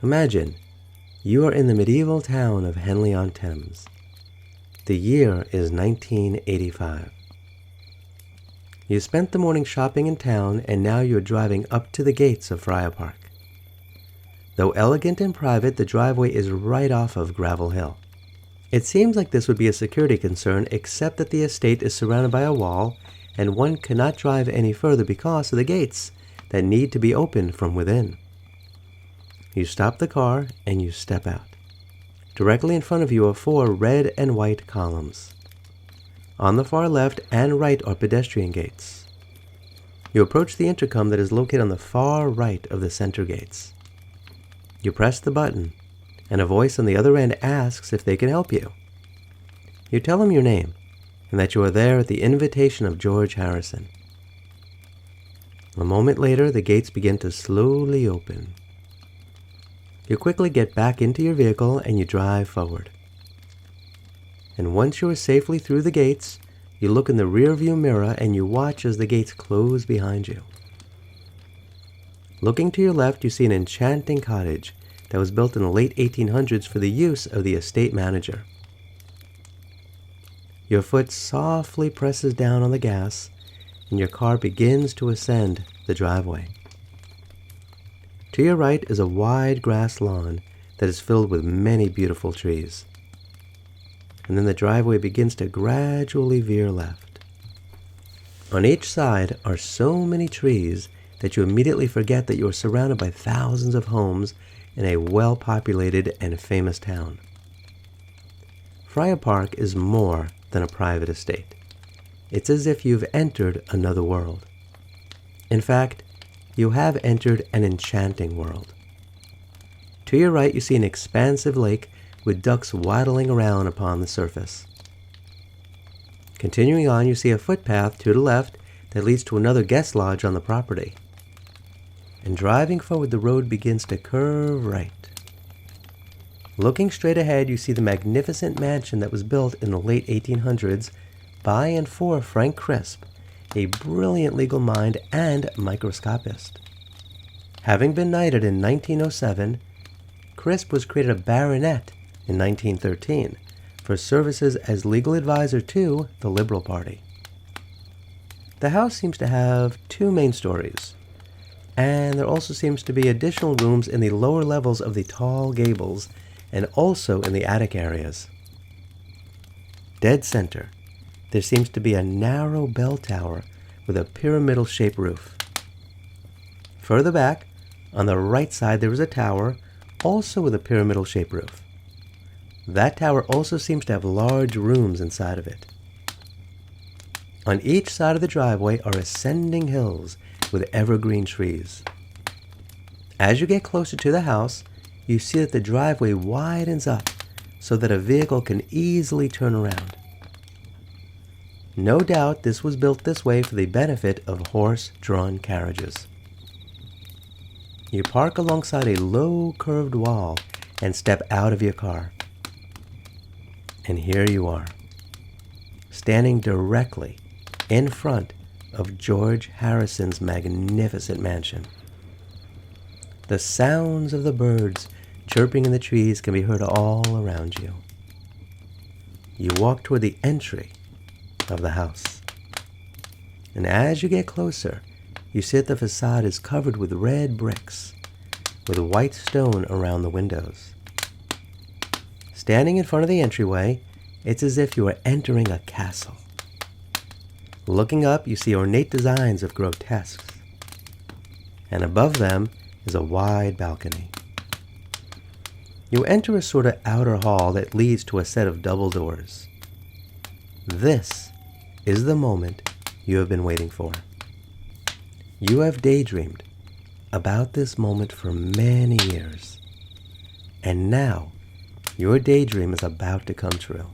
Imagine you are in the medieval town of Henley-on-Thames. The year is 1985. You spent the morning shopping in town, and now you're driving up to the gates of Friar Park. Though elegant and private, the driveway is right off of Gravel Hill. It seems like this would be a security concern, except that the estate is surrounded by a wall, and one cannot drive any further because of the gates that need to be opened from within. You stop the car and you step out. Directly in front of you are 4 red and white columns. On the far left and right are pedestrian gates. You approach the intercom that is located on the far right of the center gates. You press the button, and a voice on the other end asks if they can help you. You tell them your name, and that you are there at the invitation of George Harrison. A moment later, the gates begin to slowly open. You quickly get back into your vehicle and you drive forward. And once you are safely through the gates, you look in the rearview mirror and you watch as the gates close behind you. Looking to your left, you see an enchanting cottage that was built in the late 1800s for the use of the estate manager. Your foot softly presses down on the gas, and your car begins to ascend the driveway. To your right is a wide grass lawn that is filled with many beautiful trees. And then the driveway begins to gradually veer left. On each side are so many trees that you immediately forget that you are surrounded by thousands of homes in a well-populated and famous town. Friar Park is more than a private estate. It's as if you've entered another world. In fact, you have entered an enchanting world. To your right, you see an expansive lake with ducks waddling around upon the surface. Continuing on, you see a footpath to the left that leads to another guest lodge on the property. And driving forward, the road begins to curve right. Looking straight ahead, you see the magnificent mansion that was built in the late 1800s by and for Frank Crisp, a brilliant legal mind and microscopist. Having been knighted in 1907, Crisp was created a baronet in 1913 for services as legal advisor to the Liberal Party. The house seems to have 2 main stories, and there also seems to be additional rooms in the lower levels of the tall gables and also in the attic areas. Dead center, there seems to be a narrow bell tower with a pyramidal-shaped roof. Further back, on the right side, there is a tower, also with a pyramidal-shaped roof. That tower also seems to have large rooms inside of it. On each side of the driveway are ascending hills with evergreen trees. As you get closer to the house, you see that the driveway widens up so that a vehicle can easily turn around. No doubt this was built this way for the benefit of horse-drawn carriages. You park alongside a low curved wall and step out of your car. And here you are, standing directly in front of George Harrison's magnificent mansion. The sounds of the birds chirping in the trees can be heard all around you. You walk toward the entry of the house. And as you get closer, you see that the facade is covered with red bricks, with white stone around the windows. Standing in front of the entryway, it's as if you are entering a castle. Looking up, you see ornate designs of grotesques, and above them is a wide balcony. You enter a sort of outer hall that leads to a set of double doors. This is the moment you have been waiting for. You have daydreamed about this moment for many years, and now your daydream is about to come true.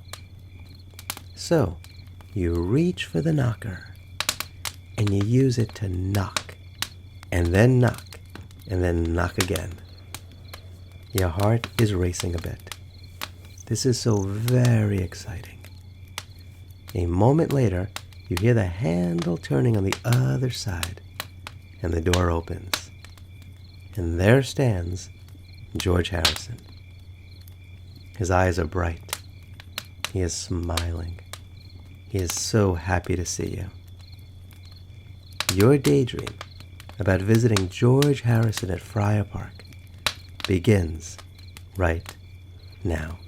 So, you reach for the knocker, and you use it to knock, and then knock, and then knock again. Your heart is racing a bit. This is so very exciting. A moment later, you hear the handle turning on the other side, and the door opens. And there stands George Harrison. His eyes are bright. He is smiling. He is so happy to see you. Your daydream about visiting George Harrison at Friar Park begins right now.